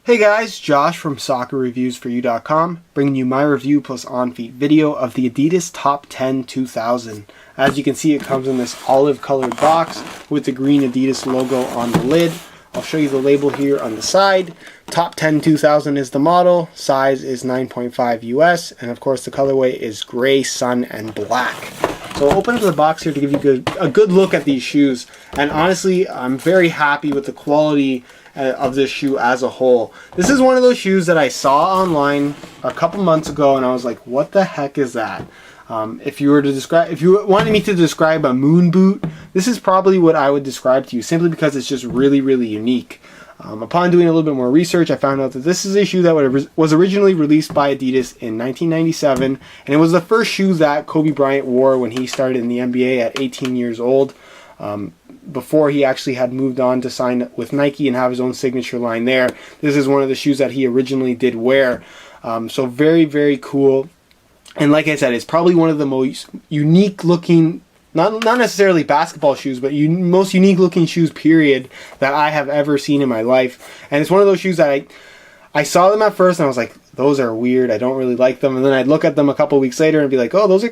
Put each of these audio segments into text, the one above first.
Hey guys, Josh from soccerreviewsforyou.com, bringing you my review plus on-feet video of the Adidas Top 10 2000. As you can see, it comes in this olive colored box with the green Adidas logo on the lid. I'll show you the label here on the side. Top 10 2000 is the model, size is 9.5 US, and of course the colorway is gray, sun, and black. So I'll open up the box here to give you a good look at these shoes, and honestly, I'm very happy with the quality of this shoe as a whole. This is one of those shoes that I saw online a couple months ago and I was like, what the heck is that? If you wanted me to describe a moon boot, this is probably what I would describe to you, simply because it's just really unique. Upon doing a little bit more research, I found out that this is a shoe that was originally released by Adidas in 1997, and it was the first shoe that Kobe Bryant wore when he started in the NBA at 18 years old. Before he actually had moved on to sign with Nike and have his own signature line there. This is one of the shoes that he originally did wear. So very cool. And like I said, it's probably one of the most unique looking, not necessarily basketball shoes, but most unique looking shoes, period, that I have ever seen in my life. And it's one of those shoes that I saw them at first and I was like, those are weird, I don't really like them. And then I'd look at them a couple weeks later and be like, oh, those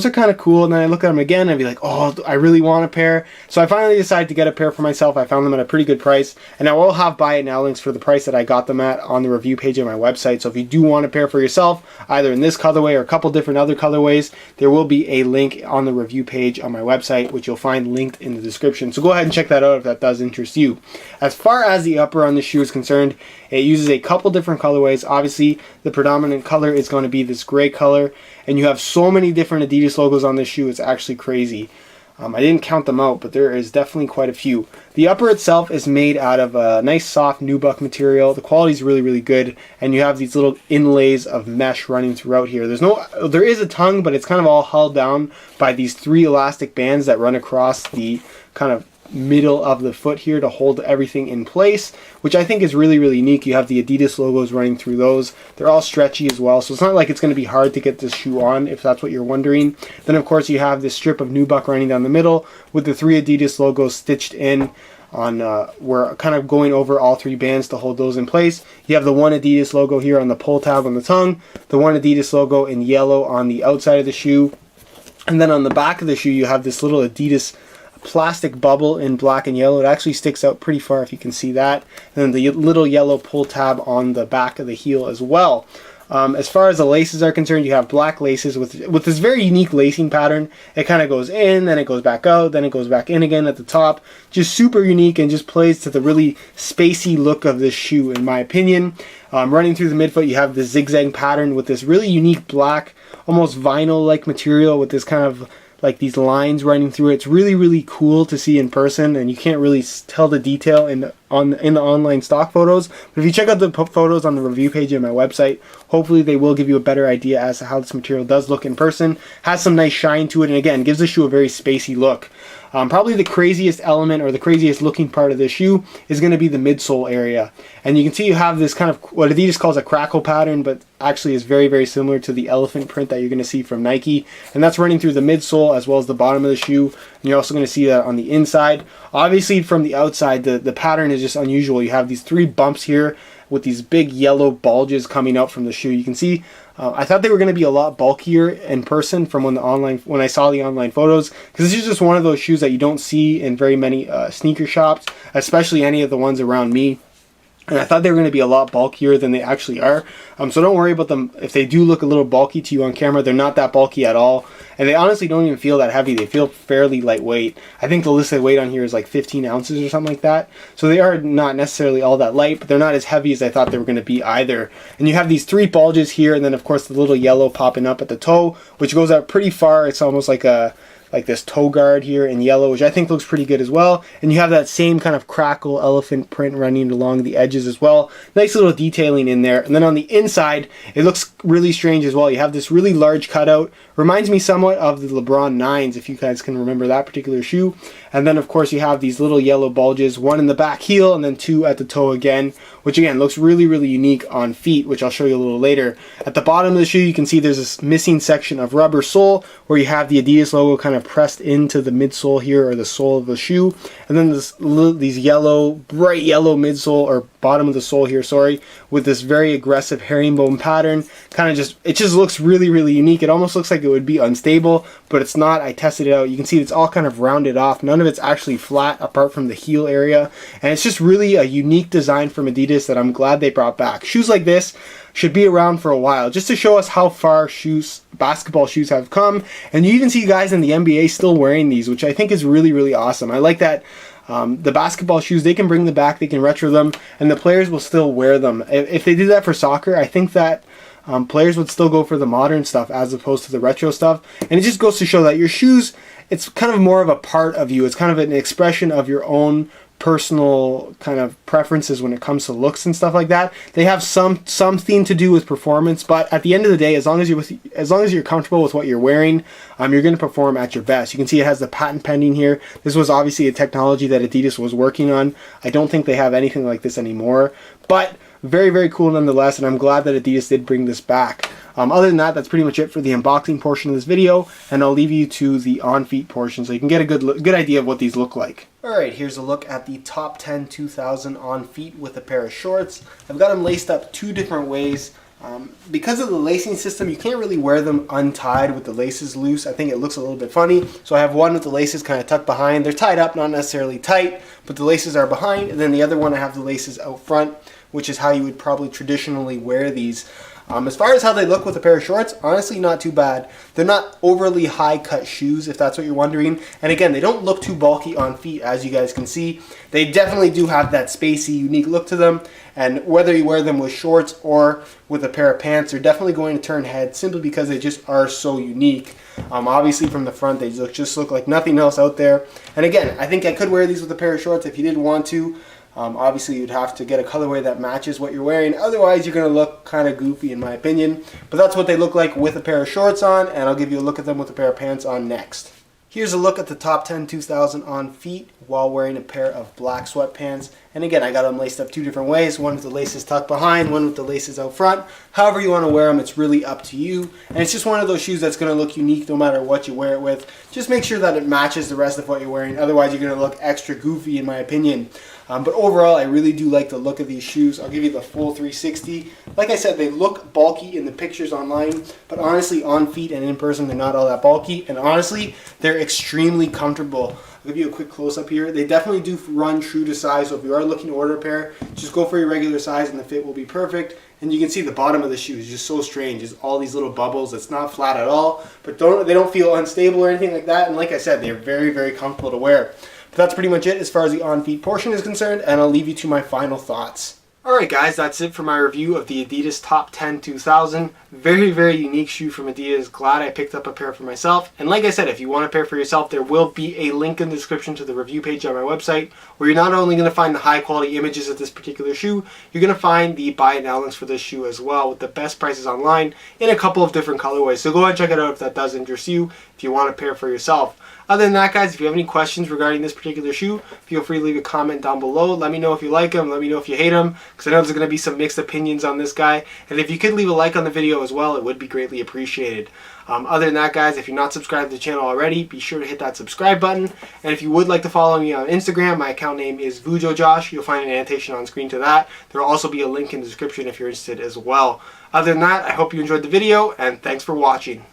are kind of cool. And then I look at them again and I'd be like, oh, I really want a pair. So I finally decided to get a pair for myself. I found them at a pretty good price. And I will have buy it now links for the price that I got them at on the review page of my website. So if you do want a pair for yourself, either in this colorway or a couple different other colorways, there will be a link on the review page on my website, which you'll find linked in the description. So go ahead and check that out if that does interest you. As far as the upper on the shoe is concerned, it uses a couple different colorways. Obviously, the predominant color is going to be this gray color, and you have so many different Adidas logos on this shoe, it's actually crazy. I didn't count them out, but there is definitely quite a few. The upper itself is made out of a nice soft nubuck material. The quality is really good, and you have these little inlays of mesh running throughout here. There is a tongue, but it's kind of all held down by these three elastic bands that run across the kind of middle of the foot here to hold everything in place, which I think is really unique. You have the Adidas logos running through those. They're all stretchy as well, so it's not like it's going to be hard to get this shoe on, if that's what you're wondering. Then of course you have this strip of nubuck running down the middle with the three Adidas logos stitched in on we're kind of going over all three bands to hold those in place. You have the one Adidas logo here on the pull tab on the tongue, the one Adidas logo in yellow on the outside of the shoe, and then on the back of the shoe you have this little Adidas plastic bubble in black and yellow. It actually sticks out pretty far if you can see that. And then the little yellow pull tab on the back of the heel as well. As far as the laces are concerned, you have black laces with this very unique lacing pattern. It kind of goes in, then it goes back out, then it goes back in again at the top. Just super unique and just plays to the really spacey look of this shoe, in my opinion. Running through the midfoot, you have this zigzag pattern with this really unique black, almost vinyl-like material with this kind of like these lines running through it. It's really cool to see in person, and you can't really tell the detail in the online stock photos. But if you check out the photos on the review page of my website, hopefully they will give you a better idea as to how this material does look in person. Has some nice shine to it, and again, gives the shoe a very spacey look. Probably the craziest element or the craziest looking part of this shoe is going to be the midsole area. And you can see you have this kind of what Adidas calls a crackle pattern, but actually is very similar to the elephant print that you're going to see from Nike. And that's running through the midsole as well as the bottom of the shoe. And you're also going to see that on the inside. Obviously from the outside, the pattern is just unusual. You have these three bumps here with these big yellow bulges coming out from the shoe. You can see I thought they were going to be a lot bulkier in person from when I saw the online photos, because this is just one of those shoes that you don't see in very many sneaker shops, especially any of the ones around me. And I thought they were going to be a lot bulkier than they actually are. So don't worry about them. If they do look a little bulky to you on camera, they're not that bulky at all. And they honestly don't even feel that heavy. They feel fairly lightweight. I think the listed weight on here is like 15 ounces or something like that. So they are not necessarily all that light, but they're not as heavy as I thought they were going to be either. And you have these three bulges here, and then of course the little yellow popping up at the toe, which goes out pretty far. It's almost like this toe guard here in yellow, which I think looks pretty good as well. And you have that same kind of crackle elephant print running along the edges as well. Nice little detailing in there. And then on the inside, it looks really strange as well. You have this really large cutout. Reminds me somewhat of the LeBron 9s, if you guys can remember that particular shoe. And then of course you have these little yellow bulges, one in the back heel and then two at the toe again, which again looks really, really unique on feet, which I'll show you a little later. At the bottom of the shoe, you can see there's this missing section of rubber sole where you have the Adidas logo kind of pressed into the midsole here, or the sole of the shoe. And then these yellow, bright yellow midsole, or bottom of the sole here, sorry, with this very aggressive herringbone pattern. It just looks really, really unique. It almost looks like it would be unstable, but it's not. I tested it out. You can see it's all kind of rounded off. None of it's actually flat apart from the heel area. And it's just really a unique design from Adidas that I'm glad they brought back. Shoes like this should be around for a while, just to show us how far basketball shoes have come. And you even see guys in the NBA still wearing these, which I think is really, really awesome. I like that. The basketball shoes, they can bring them back, they can retro them, and the players will still wear them. If they did that for soccer, I think that players would still go for the modern stuff as opposed to the retro stuff. And it just goes to show that your shoes, it's kind of more of a part of you. It's kind of an expression of your own personal kind of preferences when it comes to looks and stuff like that. They have something to do with performance, but at the end of the day, as long as you're comfortable with what you're wearing, you're going to perform at your best. You can see it has the patent pending here. This was obviously a technology that Adidas was working on. I don't think they have anything like this anymore, but very, very cool nonetheless, and I'm glad that Adidas did bring this back. Other than that, that's pretty much it for the unboxing portion of this video, and I'll leave you to the on-feet portion so you can get a good idea of what these look like. Alright, here's a look at the top 10 2000 on feet with a pair of shorts. I've got them laced up two different ways. Because of the lacing system, you can't really wear them untied with the laces loose. I think it looks a little bit funny. So I have one with the laces kind of tucked behind. They're tied up, not necessarily tight, but the laces are behind. And then the other one, I have the laces out front, which is how you would probably traditionally wear these. As far as how they look with a pair of shorts, honestly not too bad. They're not overly high cut shoes, if that's what you're wondering. And again, they don't look too bulky on feet, as you guys can see. They definitely do have that spacey, unique look to them. And whether you wear them with shorts or with a pair of pants, they're definitely going to turn heads simply because they just are so unique. Obviously from the front, they just look like nothing else out there. And again, I think I could wear these with a pair of shorts if you did want to. Obviously, you'd have to get a colorway that matches what you're wearing. Otherwise, you're going to look kind of goofy, in my opinion. But that's what they look like with a pair of shorts on, and I'll give you a look at them with a pair of pants on next. Here's a look at the top 10 2000 on feet while wearing a pair of black sweatpants. And again, I got them laced up two different ways. One with the laces tucked behind, one with the laces out front. However you want to wear them, it's really up to you. And it's just one of those shoes that's going to look unique no matter what you wear it with. Just make sure that it matches the rest of what you're wearing. Otherwise, you're going to look extra goofy, in my opinion. But overall, I really do like the look of these shoes. I'll give you the full 360. Like I said, they look bulky in the pictures online, but honestly, on feet and in person, they're not all that bulky. And honestly, they're extremely comfortable. I'll give you a quick close-up here. They definitely do run true to size, so if you are looking to order a pair, just go for your regular size and the fit will be perfect. And you can see the bottom of the shoe is just so strange. It's all these little bubbles. It's not flat at all, but they don't feel unstable or anything like that. And like I said, they're very, very comfortable to wear. But that's pretty much it as far as the on-feet portion is concerned, and I'll leave you to my final thoughts. Alright guys, that's it for my review of the Adidas Top 10 2000. Very, very unique shoe from Adidas. Glad I picked up a pair for myself. And like I said, if you want a pair for yourself, there will be a link in the description to the review page on my website, where you're not only going to find the high quality images of this particular shoe, you're going to find the buy it now links for this shoe as well, with the best prices online in a couple of different colorways. So go ahead and check it out if that does interest you, if you want a pair for yourself. Other than that, guys, if you have any questions regarding this particular shoe, feel free to leave a comment down below. Let me know if you like them. Let me know if you hate them, because I know there's going to be some mixed opinions on this guy. And if you could leave a like on the video as well, it would be greatly appreciated. Other than that, guys, if you're not subscribed to the channel already, be sure to hit that subscribe button. And if you would like to follow me on Instagram, my account name is VujoJosh. You'll find an annotation on screen to that. There will also be a link in the description if you're interested as well. Other than that, I hope you enjoyed the video, and thanks for watching.